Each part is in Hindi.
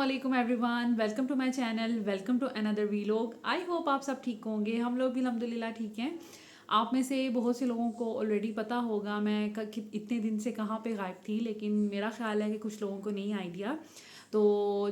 वालेकुम everyone, welcome to my channel, welcome to another vlog. I hope आप सब ठीक होंगे। हम लोग भी अल्हम्दुलिल्लाह ठीक हैं। आप में से बहुत से लोगों को ऑलरेडी पता होगा मैं इतने दिन से कहाँ पे गायब थी, लेकिन मेरा ख्याल है कि कुछ लोगों को नहीं आइडिया। तो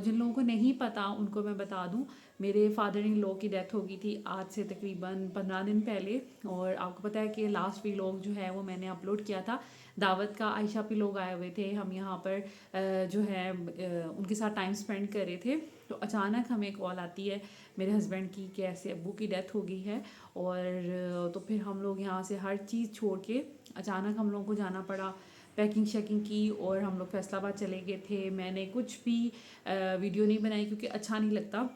जिन लोगों को नहीं पता उनको मैं बता दूं, मेरे फादर इन लॉ की डेथ हो गई थी आज से तकरीबन 15 दिन पहले। और आपको पता है कि लास्ट वीलॉग जो है वो मैंने अपलोड किया था दावत का। आयशा पे लोग आए हुए थे, हम यहाँ पर जो है उनके साथ टाइम स्पेंड कर रहे थे। तो अचानक हमें कॉल आती है मेरे हस्बैंड की कि ऐसे अब्बू की डेथ हो गई है। और तो फिर हम लोग यहाँ से हर चीज़ छोड़ के अचानक हम लोगों को जाना पड़ा। पैकिंग शैकिंग की और हम लोग फैसलाबाद चले गए थे। मैंने कुछ भी वीडियो नहीं बनाई क्योंकि अच्छा नहीं लगता।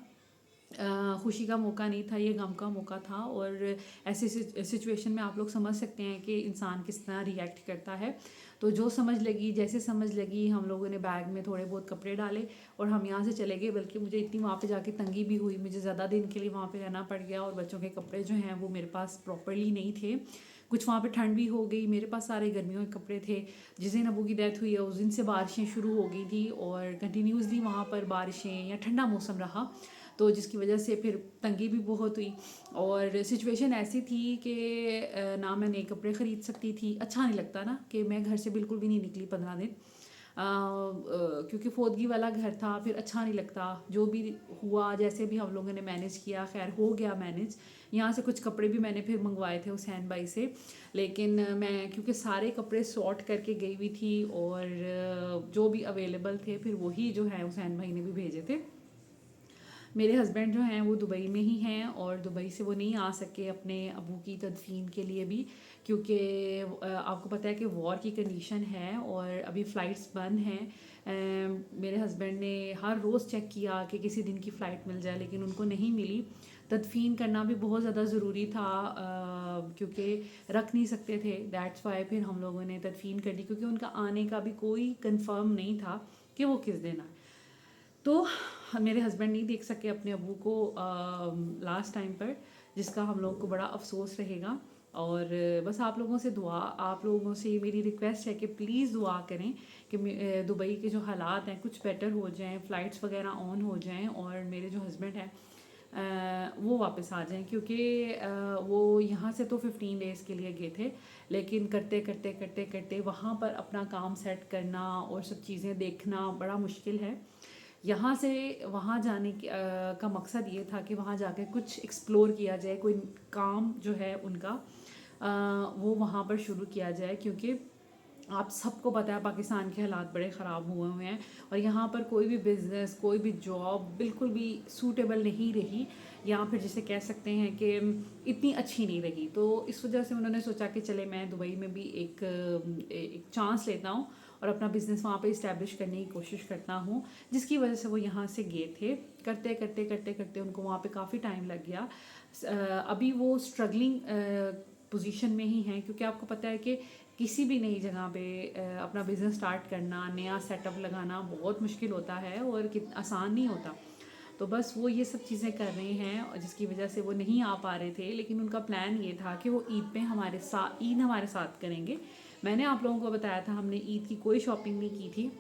खुशी का मौका नहीं था, ये गम का मौका था। और ऐसे सिचुएशन में आप लोग समझ सकते हैं कि इंसान किस तरह रिएक्ट करता है। तो जो समझ लगी, जैसे समझ लगी, हम लोगों ने बैग में थोड़े बहुत कपड़े डाले और हम यहाँ से चले गए। बल्कि मुझे इतनी वहाँ पे जाके तंगी भी हुई, मुझे ज़्यादा दिन के लिए वहाँ पे रहना पड़ गया। और बच्चों के कपड़े जो हैं वो मेरे पास प्रॉपरली नहीं थे। कुछ वहाँ पे ठंड भी हो गई, मेरे पास सारे गर्मियों के कपड़े थे। जिस दिन अबू की डेथ हुई है उस दिन से बारिशें शुरू हो गई थी और कंटिन्यूसली वहाँ पर बारिशें या ठंडा मौसम रहा। तो जिसकी वजह से फिर तंगी भी बहुत हुई। और सिचुएशन ऐसी थी कि ना मैं नए कपड़े ख़रीद सकती थी। अच्छा नहीं लगता ना कि मैं घर से बिल्कुल भी नहीं निकली 15 दिन, क्योंकि फोदगी वाला घर था। फिर अच्छा नहीं लगता। जो भी हुआ, जैसे भी हम लोगों ने मैनेज किया, खैर हो गया मैनेज। यहाँ से कुछ कपड़े भी मैंने फिर मंगवाए थे हुसैन भाई से। लेकिन मैं क्योंकि सारे कपड़े सॉर्ट करके गई हुई थी और जो भी अवेलेबल थे फिर वही जो है हुसैन भाई ने भी भेजे थे। मेरे हस्बैंड जो हैं वो दुबई में ही हैं और दुबई से वो नहीं आ सके अपने अबू की तदफीन के लिए भी, क्योंकि आपको पता है कि वॉर की कंडीशन है और अभी फ़्लाइट्स बंद हैं। मेरे हस्बैंड ने हर रोज़ चेक किया कि किसी दिन की फ़्लाइट मिल जाए, लेकिन उनको नहीं मिली। तदफीन करना भी बहुत ज़्यादा ज़रूरी था, क्योंकि रख नहीं सकते थे। दैट्स वाई फिर हम लोगों ने तदफीन कर ली, क्योंकि उनका आने का भी कोई कंफर्म नहीं था कि वो किस दिन आए। तो मेरे हस्बैंड नहीं देख सके अपने अबू को लास्ट टाइम पर, जिसका हम लोगों को बड़ा अफसोस रहेगा। और बस आप लोगों से दुआ, आप लोगों से मेरी रिक्वेस्ट है कि प्लीज़ दुआ करें कि दुबई के जो हालात हैं कुछ बेटर हो जाएं, फ़्लाइट्स वगैरह ऑन हो जाएं और मेरे जो हस्बैंड हैं वो वापस आ जाएं। क्योंकि वो यहाँ से तो 15 डेज़ के लिए गए थे, लेकिन करते करते करते करते वहाँ पर अपना काम सेट करना और सब चीज़ें देखना बड़ा मुश्किल है। यहाँ से वहाँ जाने का मकसद ये था कि वहाँ जाकर कुछ एक्सप्लोर किया जाए, कोई काम जो है उनका वो वहाँ पर शुरू किया जाए। क्योंकि आप सबको पता है पाकिस्तान के हालात बड़े ख़राब हुए हुए हैं और यहाँ पर कोई भी बिज़नेस, कोई भी जॉब बिल्कुल भी सूटेबल नहीं रही, या फिर जिसे कह सकते हैं कि इतनी अच्छी नहीं रही। तो इस वजह से उन्होंने सोचा कि चले मैं दुबई में भी एक चांस लेता हूँ और अपना बिज़नेस वहाँ पे इस्टेब्लिश करने की कोशिश करता हूँ। जिसकी वजह से वो यहाँ से गए थे। करते करते करते करते उनको वहाँ पे काफ़ी टाइम लग गया। अभी वो स्ट्रगलिंग पोजीशन में ही हैं, क्योंकि आपको पता है कि किसी भी नई जगह पे अपना बिज़नेस स्टार्ट करना, नया सेटअप लगाना बहुत मुश्किल होता है और आसान नहीं होता। तो बस वो ये सब चीज़ें कर रहे हैं और जिसकी वजह से वो नहीं आ पा रहे थे। लेकिन उनका प्लान ये था कि वो ईद हमारे साथ करेंगे। मैंने आप लोगों को बताया था हमने ईद की कोई शॉपिंग नहीं की थी।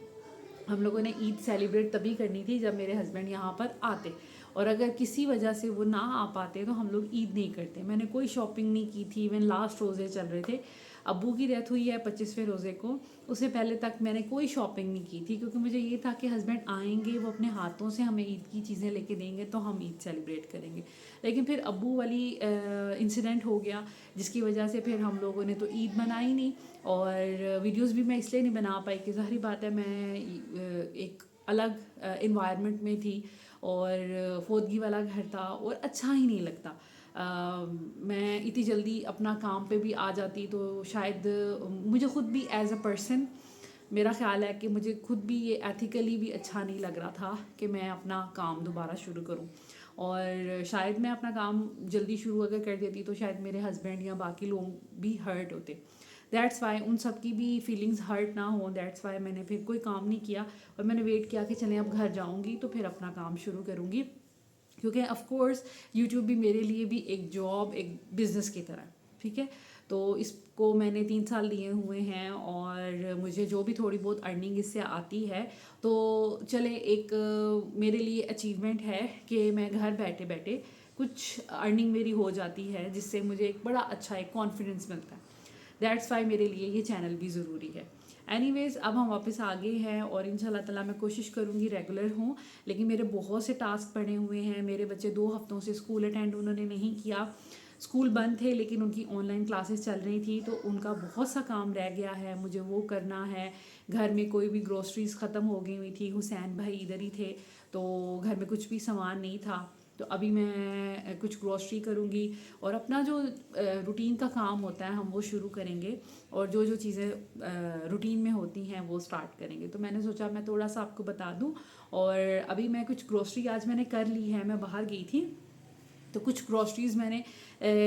हम लोगों ने ईद सेलिब्रेट तभी करनी थी जब मेरे हस्बैंड यहाँ पर आते, और अगर किसी वजह से वो ना आ पाते तो हम लोग ईद नहीं करते। मैंने कोई शॉपिंग नहीं की थी। इवन लास्ट रोज़े चल रहे थे, अब्बू की डेथ हुई है 25वें रोज़े को, उससे पहले तक मैंने कोई शॉपिंग नहीं की थी। क्योंकि मुझे ये था कि हस्बैंड आएंगे, वो अपने हाथों से हमें ईद की चीज़ें लेके देंगे तो हम ईद सेलिब्रेट करेंगे। लेकिन फिर अब्बू वाली इंसिडेंट हो गया, जिसकी वजह से फिर हम लोगों ने तो ईद मनाई नहीं। और वीडियोस भी मैं इसलिए नहीं बना पाई कि ज़ाहिर बात है मैं एक अलग इन्वायरमेंट में थी और फोदगी वाला घर था और अच्छा ही नहीं लगता। मैं इतनी जल्दी अपना काम पे भी आ जाती तो शायद मुझे ख़ुद भी एज अ पर्सन मेरा ख्याल है कि मुझे खुद भी ये एथिकली भी अच्छा नहीं लग रहा था कि मैं अपना काम दोबारा शुरू करूं। और शायद मैं अपना काम जल्दी शुरू अगर कर देती तो शायद मेरे हस्बैंड या बाकी लोग भी हर्ट होते। दैट्स वाई उन सब की भी फीलिंग्स हर्ट ना हो, दैट्स वाई मैंने फिर कोई काम नहीं किया और मैंने वेट किया कि चलें अब घर जाऊंगी तो फिर अपना काम शुरू करूंगी। क्योंकि ऑफ कोर्स यूट्यूब भी मेरे लिए भी एक जॉब, एक बिज़नेस की तरह, ठीक है। तो इसको मैंने 3 साल दिए हुए हैं और मुझे जो भी थोड़ी बहुत अर्निंग इससे आती है तो चले एक मेरे लिए अचीवमेंट है कि मैं घर बैठे बैठे कुछ अर्निंग मेरी हो जाती है, जिससे मुझे एक बड़ा अच्छा एक कॉन्फिडेंस मिलता है। दैट्स वाई मेरे लिए ये चैनल भी ज़रूरी है। एनीवेज, अब हम वापस आ गए हैं और इंशाल्लाह ताला मैं कोशिश करूँगी रेगुलर हूँ, लेकिन मेरे बहुत से टास्क पड़े हुए हैं। मेरे बच्चे 2 हफ्तों से स्कूल अटेंड उन्होंने नहीं किया। स्कूल बंद थे लेकिन उनकी ऑनलाइन क्लासेस चल रही थी, तो उनका बहुत सा काम रह गया है, मुझे वो करना है। घर में कोई भी ग्रोसरीज ख़त्म हो गई हुई थी, हुसैन भाई इधर ही थे, तो घर में कुछ भी सामान नहीं था। तो अभी मैं कुछ ग्रोसरी करूँगी और अपना जो रूटीन का काम होता है हम वो शुरू करेंगे, और जो जो चीज़ें रूटीन में होती हैं वो स्टार्ट करेंगे। तो मैंने सोचा मैं थोड़ा सा आपको बता दूं। और अभी मैं कुछ ग्रोसरी आज मैंने कर ली है, मैं बाहर गई थी तो कुछ ग्रोसरीज मैंने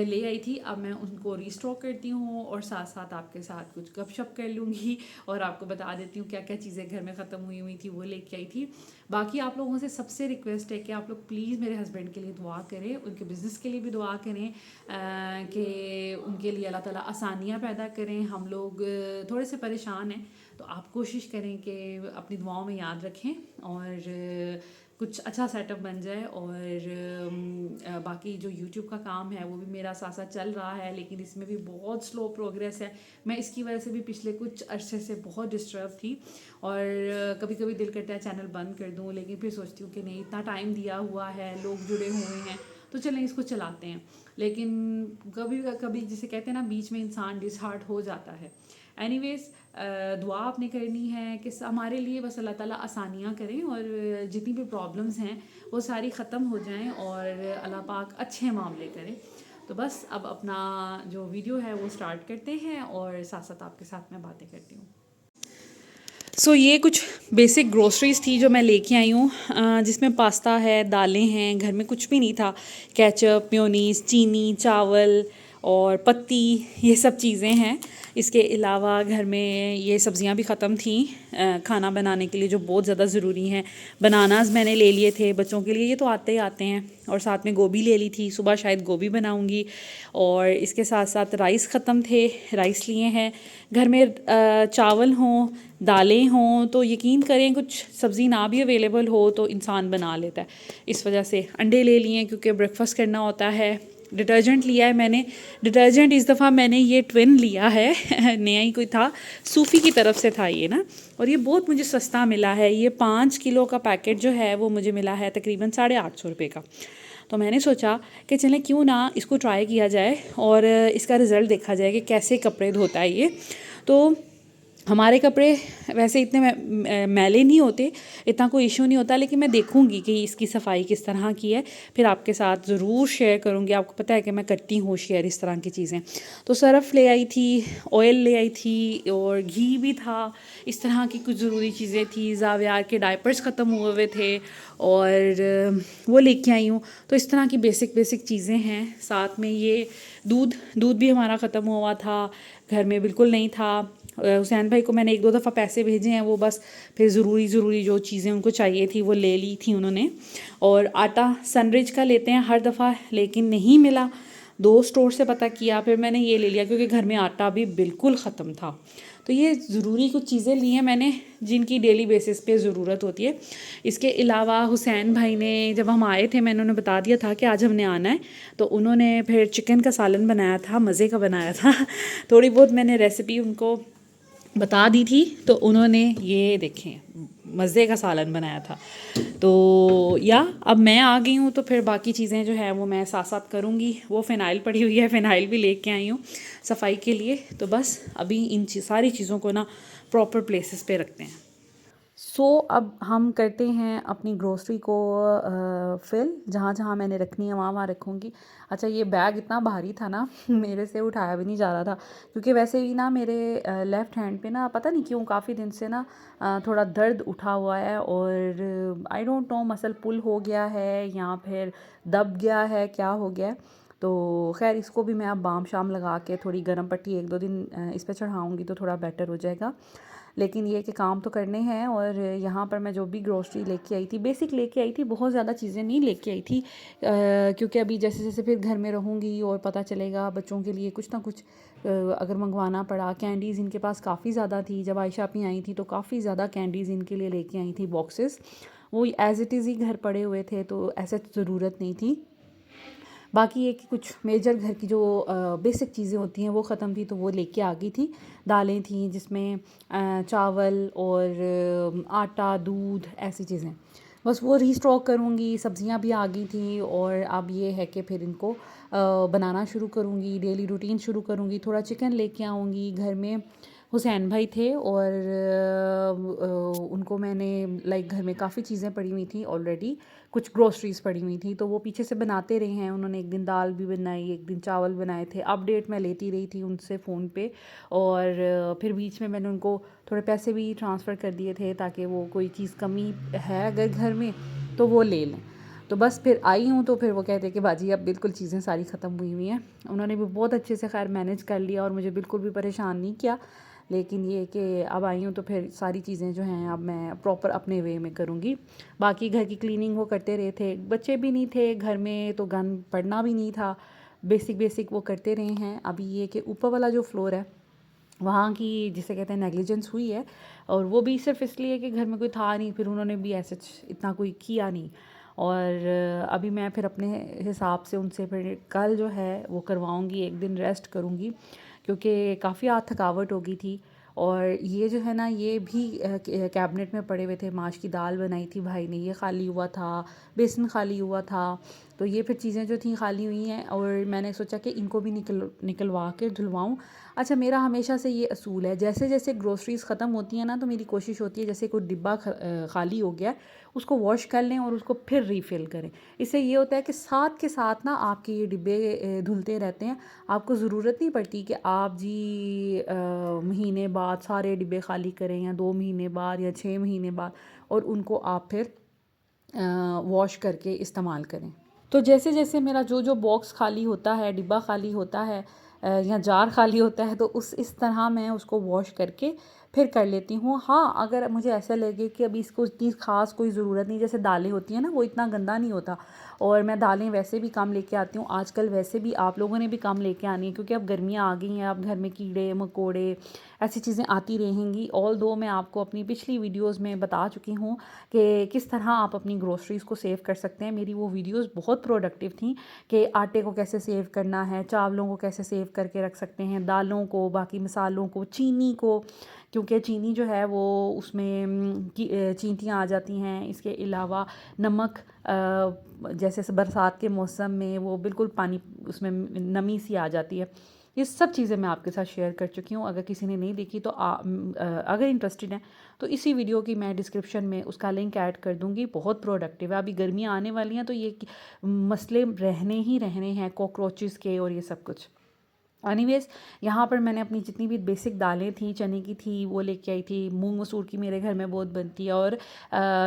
ले आई थी। अब मैं उनको रीस्टॉक करती हूँ और साथ साथ आपके साथ कुछ गपशप कर लूँगी और आपको बता देती हूँ क्या क्या चीज़ें घर में ख़त्म हुई हुई थी वो लेके आई थी। बाकी आप लोगों से सबसे रिक्वेस्ट है कि आप लोग प्लीज़ मेरे हस्बैंड के लिए दुआ करें, उनके बिज़नेस के लिए भी दुआ करें कि उनके लिए अल्लाह ताला आसानियाँ पैदा करें। हम लोग थोड़े से परेशान हैं, तो आप कोशिश करें कि अपनी दुआओं में याद रखें और कुछ अच्छा सेटअप बन जाए। और बाकी जो यूट्यूब का काम है वो भी मेरा साथ साथ चल रहा है, लेकिन इसमें भी बहुत स्लो प्रोग्रेस है। मैं इसकी वजह से भी पिछले कुछ अरसे से बहुत डिस्टर्ब थी और कभी कभी दिल करता है चैनल बंद कर दूं, लेकिन फिर सोचती हूँ कि नहीं, इतना टाइम दिया हुआ है, लोग जुड़े हुए हैं, तो चलें इसको चलाते हैं। लेकिन कभी कभी जिसे कहते हैं ना, बीच में इंसान डिसहार्ट हो जाता है। एनीवेज, दुआ आपने करनी है कि हमारे लिए बस अल्लाह ताला आसानियाँ करें और जितनी भी प्रॉब्लम्स हैं वो सारी ख़त्म हो जाएं और अल्लाह पाक अच्छे मामले करें। तो बस अब अपना जो वीडियो है वो स्टार्ट करते हैं और साथ साथ आपके साथ मैं बातें करती हूँ। सो ये कुछ बेसिक ग्रोसरीज थी जो मैं लेके आई हूँ, जिसमें पास्ता है, दालें हैं, घर में कुछ भी नहीं था। केचप, मेयोनीज, चीनी, चावल और पत्ती, ये सब चीज़ें हैं। इसके अलावा घर में ये सब्ज़ियाँ भी ख़त्म थी खाना बनाने के लिए, जो बहुत ज़्यादा ज़रूरी हैं। बनानास मैंने ले लिए थे बच्चों के लिए, ये तो आते ही आते हैं। और साथ में गोभी ले ली थी, सुबह शायद गोभी बनाऊंगी। और इसके साथ साथ राइस ख़त्म थे, राइस लिए हैं। घर में चावल हों, दालें हों, तो यकीन करें कुछ सब्ज़ी ना भी अवेलेबल हो तो इंसान बना लेता है। इस वजह से अंडे ले लिए क्योंकि ब्रेकफास्ट करना होता है। डिटर्जेंट लिया है मैंने। डिटर्जेंट इस दफ़ा मैंने ये ट्विन लिया है नया ही कोई था, सूफ़ी की तरफ से था ये ना, और ये बहुत मुझे सस्ता मिला है। ये 5 किलो का पैकेट जो है वो मुझे मिला है तकरीबन 850 रुपये का। तो मैंने सोचा कि चलें क्यों ना इसको ट्राई किया जाए और इसका रिज़ल्ट देखा जाए कि कैसे कपड़े धोता है ये। तो हमारे कपड़े वैसे इतने मैले नहीं होते, इतना कोई इशू नहीं होता, लेकिन मैं देखूंगी कि इसकी सफाई किस तरह की है, फिर आपके साथ ज़रूर शेयर करूंगी। आपको पता है कि मैं करती हूँ शेयर इस तरह की चीज़ें। तो सर्फ़ ले आई थी, ऑयल ले आई थी और घी भी था। इस तरह की कुछ ज़रूरी चीज़ें थी। ज़ावियार के डायपर्स ख़त्म हुए हुए थे और वो लेके आई हूँ। तो इस तरह की बेसिक बेसिक चीज़ें हैं। साथ में ये दूध भी हमारा ख़त्म हुआ था, घर में बिल्कुल नहीं था। हुसैन भाई को मैंने 1-2 दफ़ा पैसे भेजे हैं, वो बस फिर ज़रूरी जो चीज़ें उनको चाहिए थी वो ले ली थी उन्होंने। और आटा सनरिच का लेते हैं हर दफ़ा, लेकिन नहीं मिला। 2 स्टोर से पता किया, फिर मैंने ये ले लिया क्योंकि घर में आटा भी बिल्कुल ख़त्म था। तो ये ज़रूरी कुछ चीज़ें ली हैं मैंने जिनकी डेली बेसिस पे ज़रूरत होती है। इसके अलावा हुसैन भाई ने, जब हम आए थे मैंने उन्हें बता दिया था कि आज हमने आना है, तो उन्होंने फिर चिकन का सालन बनाया था, मज़े का बनाया था। थोड़ी बहुत मैंने रेसिपी उनको बता दी थी, तो उन्होंने ये देखें मज़े का सालन बनाया था। तो अब मैं आ गई हूँ, तो फिर बाकी चीज़ें जो है वो मैं साथ साथ करूँगी। वो फ़िनाइल पड़ी हुई है, फ़िनाइल भी लेके आई हूँ सफाई के लिए। तो बस अभी इन सारी चीज़ों को ना प्रॉपर प्लेसेस पे रखते हैं। अब हम करते हैं अपनी ग्रोसरी को फिल। जहाँ जहाँ मैंने रखनी है वहाँ वहाँ रखूँगी। अच्छा, ये बैग इतना भारी था ना मेरे से उठाया भी नहीं जा रहा था, क्योंकि वैसे भी ना मेरे लेफ़्ट हैंड पे ना पता नहीं क्यों काफ़ी दिन से ना थोड़ा दर्द उठा हुआ है और आई डोंट नो मसल पुल हो गया है या फिर दब गया है, क्या हो गया है। तो खैर इसको भी मैं अब बाम शाम लगा के थोड़ी गर्म पट्टी 1-2 दिन इस पर चढ़ाऊँगी तो थोड़ा बेटर हो जाएगा। लेकिन ये कि काम तो करने हैं। और यहाँ पर मैं जो भी ग्रोसरी लेके आई थी, बेसिक लेके आई थी, बहुत ज़्यादा चीज़ें नहीं लेके आई थी, क्योंकि अभी जैसे जैसे फिर घर में रहूँगी और पता चलेगा बच्चों के लिए कुछ ना कुछ अगर मंगवाना पड़ा। कैंडीज़ इनके पास काफ़ी ज़्यादा थी, जब आयशा अपनी आई थी तो काफ़ी ज़्यादा कैंडीज़ इनके लिए लेके आई थी, बॉक्सेस। वो एज़ इट इज़ ही घर पड़े हुए थे, तो ऐसे ज़रूरत नहीं थी। बाकी ये कि कुछ मेजर घर की जो बेसिक चीज़ें होती हैं वो ख़त्म थी, तो वो लेके आ गई थी। दालें थी जिसमें चावल और आटा, दूध, ऐसी चीज़ें, बस वो रीस्टॉक करूँगी। सब्जियां भी आ गई थी और अब ये है कि फिर इनको बनाना शुरू करूँगी, डेली रूटीन शुरू करूँगी। थोड़ा चिकन लेके आऊँगी। घर में हुसैन भाई थे और उनको मैंने लाइक घर में काफ़ी चीज़ें पड़ी हुई थी ऑलरेडी, कुछ ग्रोसरीज़ पड़ी हुई थी, तो वो पीछे से बनाते रहे हैं। उन्होंने एक दिन दाल भी बनाई, एक दिन चावल बनाए थे। अपडेट मैं लेती रही थी उनसे फ़ोन पे। और फिर बीच में मैंने उनको थोड़े पैसे भी ट्रांसफ़र कर दिए थे ताकि वो कोई चीज़ कमी है अगर घर में तो वो ले लें। तो बस फिर आई हूँ तो फिर वो कहते हैं कि बाजी अब बिल्कुल चीज़ें सारी ख़त्म हुई हुई हैं। उन्होंने भी बहुत अच्छे से खैर मैनेज कर लिया और मुझे बिल्कुल भी परेशान नहीं किया। लेकिन ये कि अब आई हूँ तो फिर सारी चीज़ें जो हैं अब मैं प्रॉपर अपने वे में करूँगी। बाकी घर की क्लीनिंग वो करते रहे थे, बच्चे भी नहीं थे घर में तो गंद पड़ना भी नहीं था, बेसिक बेसिक वो करते रहे हैं। अभी ये कि ऊपर वाला जो फ्लोर है वहाँ की जिसे कहते हैं नेग्लिजेंस हुई है, और वो भी सिर्फ इसलिए कि घर में कोई था नहीं, फिर उन्होंने भी ऐसे इतना कोई किया नहीं। और अभी मैं फिर अपने हिसाब से उनसे फिर कल जो है वो करवाऊँगी, एक दिन रेस्ट करूँगी क्योंकि काफ़ी आज थकावट हो गई थी। और ये जो है ना ये भी कैबिनेट में पड़े हुए थे, माश की दाल बनाई थी भाई ने, ये खाली हुआ था, बेसन खाली हुआ था, तो ये फिर चीज़ें जो थी खाली हुई हैं। और मैंने सोचा कि इनको भी निकलवा के धुलवाऊँ। अच्छा, मेरा हमेशा से ये असूल है, जैसे जैसे ग्रोसरीज़ ख़त्म होती हैं ना तो मेरी कोशिश होती है जैसे कोई डिब्बा खाली हो गया उसको वॉश कर लें और उसको फिर रीफ़िल करें। इससे ये होता है कि साथ के साथ ना आपके ये डिब्बे धुलते रहते हैं। आपको ज़रूरत नहीं पड़ती कि आप जी महीने बाद सारे डिब्बे खाली करें या 2 महीने बाद या 6 महीने बाद, और उनको आप फिर वॉश करके इस्तेमाल करें। तो जैसे जैसे मेरा जो जो बॉक्स खाली होता है, डिब्बा खाली होता है या जार खाली होता है, तो इस तरह मैं उसको वॉश करके फिर कर लेती हूँ। हाँ, अगर मुझे ऐसा लगे कि अभी इसको इतनी ख़ास कोई ज़रूरत नहीं, जैसे दालें होती हैं ना वो इतना गंदा नहीं होता, और मैं दालें वैसे भी कम लेके आती हूँ आजकल, वैसे भी आप लोगों ने भी कम लेके आनी है क्योंकि अब गर्मियाँ आ गई हैं, अब घर में कीड़े मकोड़े ऐसी चीज़ें आती रहेंगी। ऑल दो मैं आपको अपनी पिछली वीडियोस में बता चुकी हूँ कि किस तरह आप अपनी ग्रोसरीज़ को सेव कर सकते हैं। मेरी वो वीडियोस बहुत प्रोडक्टिव थी कि आटे को कैसे सेव करना है, चावलों को कैसे सेव करके रख सकते हैं, दालों को, बाकी मसालों को, चीनी को, क्योंकि चीनी जो है वो उसमें चींटियाँ आ जाती हैं। इसके अलावा नमक, जैसे बरसात के मौसम में वो बिल्कुल पानी उसमें नमी सी आ जाती है। ये सब चीज़ें मैं आपके साथ शेयर कर चुकी हूँ। अगर किसी ने नहीं देखी तो अगर इंटरेस्टेड है तो इसी वीडियो की मैं डिस्क्रिप्शन में उसका लिंक ऐड कर दूँगी। बहुत प्रोडक्टिव है। अभी गर्मियाँ आने वाली हैं तो ये मसले रहने ही रहने हैं, कॉकरोचेस के और ये सब कुछ। एनीवेज, यहाँ पर मैंने अपनी जितनी भी बेसिक दालें थी, चने की थी वो लेके आई थी, मूंग मसूर की मेरे घर में बहुत बनती है, और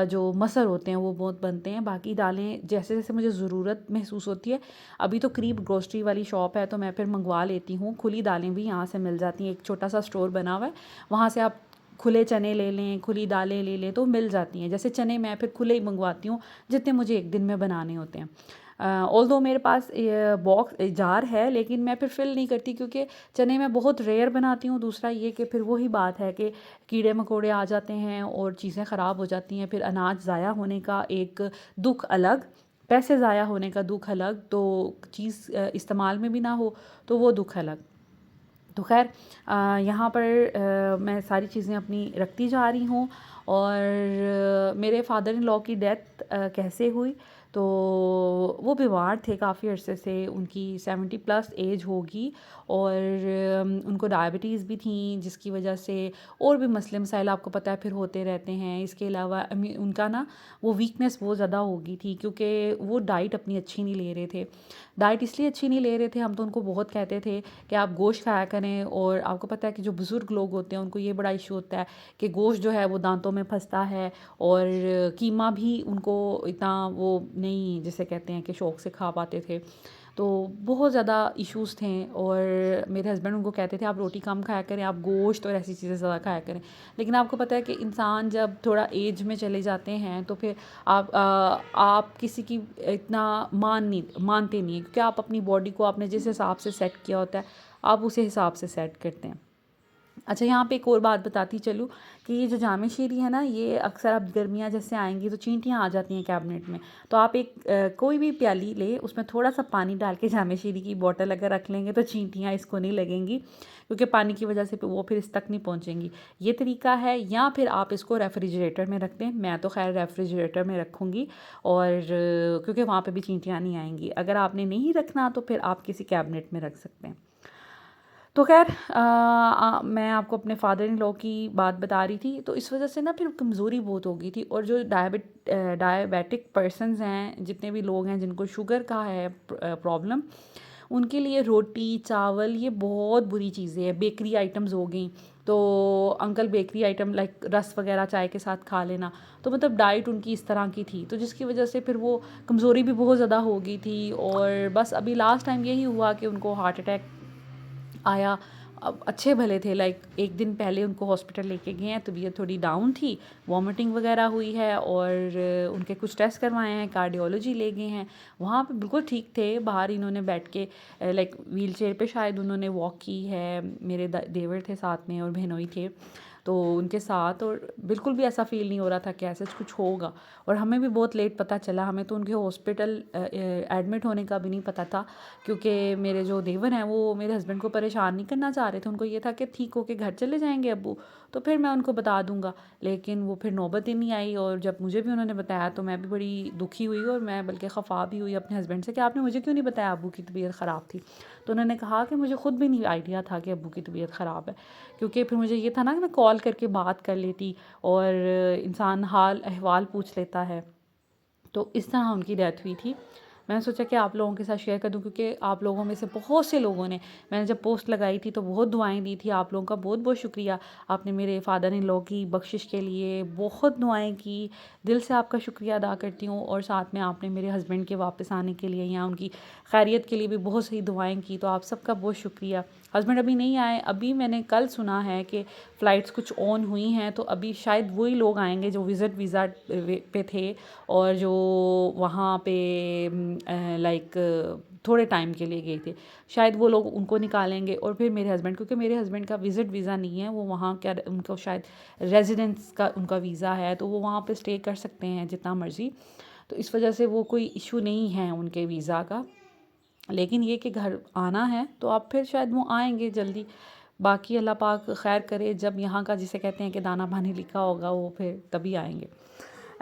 जो मसर होते हैं वो बहुत बनते हैं। बाकी दालें जैसे जैसे मुझे ज़रूरत महसूस होती है, अभी तो करीब ग्रोसरी वाली शॉप है तो मैं फिर मंगवा लेती हूँ। खुली दालें भी यहाँ से मिल जाती हैं, एक छोटा सा स्टोर बना हुआ है, वहाँ से आप खुले चने ले लें, खुली दालें ले लें तो मिल जाती हैं। जैसे चने मैं फिर खुले ही मंगवाती हूँ जितने मुझे एक दिन में बनाने होते हैं। ऑल्दो मेरे पास बॉक्स जार है लेकिन मैं फिर फिल नहीं करती क्योंकि चने मैं बहुत रेयर बनाती हूँ। दूसरा ये कि फिर वही बात है कि कीड़े मकोड़े आ जाते हैं और चीज़ें ख़राब हो जाती हैं, फिर अनाज ज़ाया होने का एक दुख अलग, पैसे ज़ाया होने का दुख अलग, तो चीज़ इस्तेमाल में भी ना हो तो वो दुख अलग। तो खैर यहाँ पर मैं सारी चीज़ें अपनी रखती जा रही हूँ। और मेरे फादर इन लॉ की डेथ कैसे हुई, तो वो बीमार थे काफ़ी अरसे से, उनकी 70+ एज होगी, और उनको डायबिटीज़ भी थी जिसकी वजह से और भी मसले मसाइल आपको पता है फिर होते रहते हैं। इसके अलावा उनका ना वो वीकनेस बहुत ज़्यादा हो गई थी क्योंकि वो डाइट अपनी अच्छी नहीं ले रहे थे। डाइट इसलिए अच्छी नहीं ले रहे थे, हम तो उनको बहुत कहते थे कि आप गोश्त खाया करें, और आपको पता है कि जो बुज़ुर्ग लोग होते हैं उनको ये बड़ा इशू होता है कि गोश्त जो है वो दांतों में फंसता है, और कीमा भी उनको इतना वो नहीं जिसे कहते हैं कि शौक़ से खा पाते थे। तो बहुत ज़्यादा इश्यूज़ थे और मेरे हस्बैंड उनको कहते थे आप रोटी कम खाया करें, आप गोश्त और ऐसी चीज़ें ज़्यादा खाया करें। लेकिन आपको पता है कि इंसान जब थोड़ा एज में चले जाते हैं तो फिर आप किसी की इतना मानते नहीं हैं, क्योंकि आप अपनी बॉडी को आपने जिस हिसाब से सेट किया होता है आप उसी हिसाब से सेट करते हैं। अच्छा, यहाँ पे एक और बात बताती चलूँ कि ये जो जामे शीरी है ना, ये अक्सर अब गर्मियाँ जैसे आएंगी तो चींटियाँ आ जाती हैं कैबिनेट में। तो आप एक कोई भी प्याली ले, उसमें थोड़ा सा पानी डाल के जामे शीरी की बोतल अगर रख लेंगे तो चींटियाँ इसको नहीं लगेंगी, क्योंकि पानी की वजह से वो फिर इस तक नहीं पहुँचेंगी। ये तरीका है, या फिर आप इसको रेफ्रिजरेटर में रख दें। मैं तो खैर रेफ्रिजरेटर में रखूँगी, और क्योंकि वहाँ पे भी चींटियाँ नहीं आएंगी। अगर आपने नहीं रखना तो फिर आप किसी कैबिनेट में रख सकते हैं। तो खैर मैं आपको अपने फादर इन लॉ की बात बता रही थी, तो इस वजह से ना फिर कमज़ोरी बहुत हो गई थी। और जो डायबिटिक पर्सनस हैं, जितने भी लोग हैं जिनको शुगर का है प्रॉब्लम, उनके लिए रोटी चावल ये बहुत बुरी चीज़ें हैं। बेकरी आइटम्स हो गई, तो अंकल बेकरी आइटम लाइक रस वगैरह चाय के साथ खा लेना, तो मतलब डाइट उनकी इस तरह की थी, तो जिसकी वजह से फिर वो कमज़ोरी भी बहुत ज़्यादा हो गई थी। और बस अभी लास्ट टाइम यही हुआ कि उनको हार्ट अटैक आया। अब अच्छे भले थे, लाइक एक दिन पहले उनको हॉस्पिटल लेके गए हैं, तबीयत थोड़ी डाउन थी, वॉमिटिंग वगैरह हुई है, और उनके कुछ टेस्ट करवाए हैं, कार्डियोलॉजी ले गए हैं। वहाँ पे बिल्कुल ठीक थे। बाहर इन्होंने बैठ के लाइक व्हील चेयर पे शायद उन्होंने वॉक की है। मेरे देवर थे साथ में और बहनोई थे तो उनके साथ, और बिल्कुल भी ऐसा फ़ील नहीं हो रहा था कि ऐसा कुछ होगा। और हमें भी बहुत लेट पता चला, हमें तो उनके हॉस्पिटल एडमिट होने का भी नहीं पता था, क्योंकि मेरे जो देवर हैं वो मेरे हस्बैंड को परेशान नहीं करना चाह रहे थे। उनको ये था कि ठीक होके घर चले जाएंगे अब्बू, तो फिर मैं उनको बता दूंगा। लेकिन वो फिर नौबत ही नहीं आई, और जब मुझे भी उन्होंने बताया तो मैं भी बड़ी दुखी हुई, और मैं बल्कि खफा भी हुई अपने हस्बैंड से कि आपने मुझे क्यों नहीं बताया अब्बू की तबीयत ख़राब थी। तो उन्होंने कहा कि मुझे ख़ुद भी नहीं आइडिया था कि अब्बू की तबीयत ख़राब है, क्योंकि फिर मुझे ये था ना कि मैं कॉल करके बात कर लेती, और इंसान हाल अहवाल पूछ लेता है। तो इस तरह उनकी डेथ हुई थी। मैंने सोचा कि आप लोगों के साथ शेयर कर दूं, क्योंकि आप लोगों में से बहुत से लोगों ने, मैंने जब पोस्ट लगाई थी तो बहुत दुआएं दी थी। आप लोगों का बहुत बहुत शुक्रिया। आपने मेरे फादर इन लॉ की बख्शिश के लिए बहुत दुआएं की, दिल से आपका शुक्रिया अदा करती हूँ। और साथ में आपने मेरे हस्बैंड के वापस आने के लिए या उनकी खैरियत के लिए भी बहुत सही दुआएं की, तो आप सबका बहुत शुक्रिया। हस्बैंड अभी नहीं आए, अभी मैंने कल सुना है कि फ़्लाइट्स कुछ ऑन हुई हैं, तो अभी शायद वही लोग आएंगे जो विज़िट वीज़ा पे थे, और जो वहाँ पे लाइक थोड़े टाइम के लिए गए थे। शायद वो लोग उनको निकालेंगे, और फिर मेरे हस्बैंड, क्योंकि मेरे हस्बैंड का विज़िट वीज़ा नहीं है, वो वहाँ क्या उनको शायद रेजिडेंस का उनका वीज़ा है, तो वो वहाँ पे स्टे कर सकते हैं जितना मर्ज़ी। तो इस वजह से वो कोई इशू नहीं है उनके वीज़ा का। लेकिन ये कि घर आना है तो अब फिर शायद वो आएंगे जल्दी। बाकी अल्लाह पाक खैर करे, जब यहाँ का जिसे कहते हैं कि दाना पानी लिखा होगा वो फिर तभी आएंगे।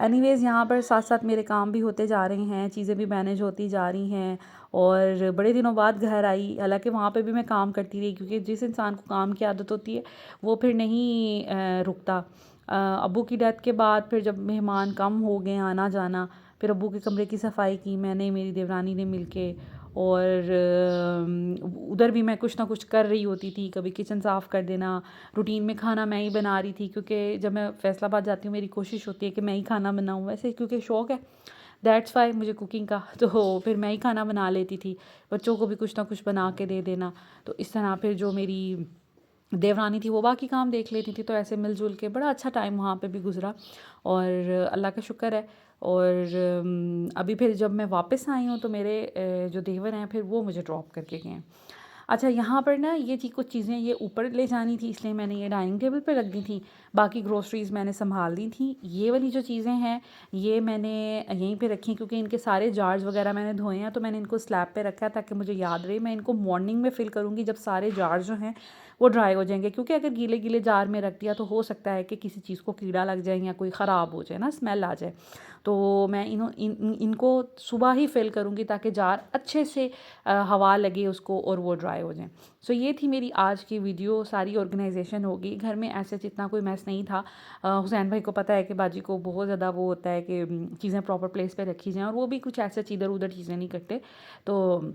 एनीवेज़, यहाँ पर साथ साथ मेरे काम भी होते जा रहे हैं, चीज़ें भी मैनेज होती जा रही हैं, और बड़े दिनों बाद घर आई। हालांकि वहाँ पे भी मैं काम करती रही, क्योंकि जिस इंसान को काम की आदत होती है वो फिर नहीं रुकता। अब्बू की डेथ के बाद फिर जब मेहमान कम हो गए आना जाना, फिर अब्बू के कमरे की सफाई की मैंने, मेरी देवरानी ने मिलके, और उधर भी मैं कुछ ना कुछ कर रही होती थी। कभी किचन साफ़ कर देना, रूटीन में खाना मैं ही बना रही थी, क्योंकि जब मैं फैसलाबाद जाती हूँ मेरी कोशिश होती है कि मैं ही खाना बनाऊँ, वैसे क्योंकि शौक़ है, दैट्स वाई मुझे कुकिंग का, तो फिर मैं ही खाना बना लेती थी, बच्चों को भी कुछ ना कुछ बना के दे देना। तो इस तरह फिर जो मेरी देवरानी थी वो बाकी काम देख लेती थी, तो ऐसे मिलजुल के बड़ा अच्छा टाइम वहाँ पे भी गुज़रा, और अल्लाह का शुक्र है। और अभी फिर जब मैं वापस आई हूँ तो मेरे जो देवर हैं फिर वो मुझे ड्रॉप करके गए हैं। अच्छा, यहाँ पर ना ये थी कुछ चीज़ें ये ऊपर ले जानी थी, इसलिए मैंने ये डाइनिंग टेबल पे रख दी थी। बाकी ग्रोसरीज़ मैंने संभाल दी थी। ये वाली जो चीज़ें हैं ये मैंने यहीं पे रखी, क्योंकि इनके सारे जार्स वगैरह मैंने धोए हैं, तो मैंने इनको स्लैब पे रखा है ताकि मुझे याद रहे। मैं इनको मॉर्निंग में फ़िल करूँगी जब सारे जार जो हैं वो ड्राई हो जाएंगे, क्योंकि अगर गीले गीले जार में रख दिया तो हो सकता है कि किसी चीज़ को कीड़ा लग जाए या कोई ख़राब हो जाए ना, स्मेल आ जाए। तो मैं इनको सुबह ही फ़िल करूँगी ताकि जार अच्छे से हवा लगे उसको और वो ड्राई हो जाएँ। सो ये थी मेरी आज की वीडियो। सारी ऑर्गेनाइजेशन होगी घर में, ऐसे जितना कोई मैस नहीं था। हुसैन भाई को पता है कि बाजी को बहुत ज़्यादा वो होता है कि चीज़ें प्रॉपर प्लेस पे रखी जाएँ, और वो भी कुछ ऐसे इधर उधर चीज़ें नहीं करते। तो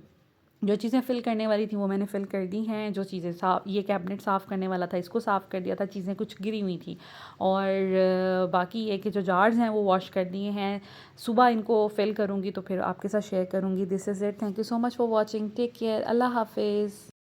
जो चीज़ें फ़िल करने वाली थी वो मैंने फ़िल कर दी हैं। जो चीज़ें साफ़, ये कैबिनेट साफ़ करने वाला था इसको साफ़ कर दिया था, चीज़ें कुछ गिरी हुई थी। और बाकी ये कि जो जार्स हैं वो वॉश कर दिए हैं। सुबह इनको फ़िल करूँगी तो फिर आपके साथ शेयर करूँगी। This is it. Thank you so much for watching. Take care. अल्लाह हाफ़िज़।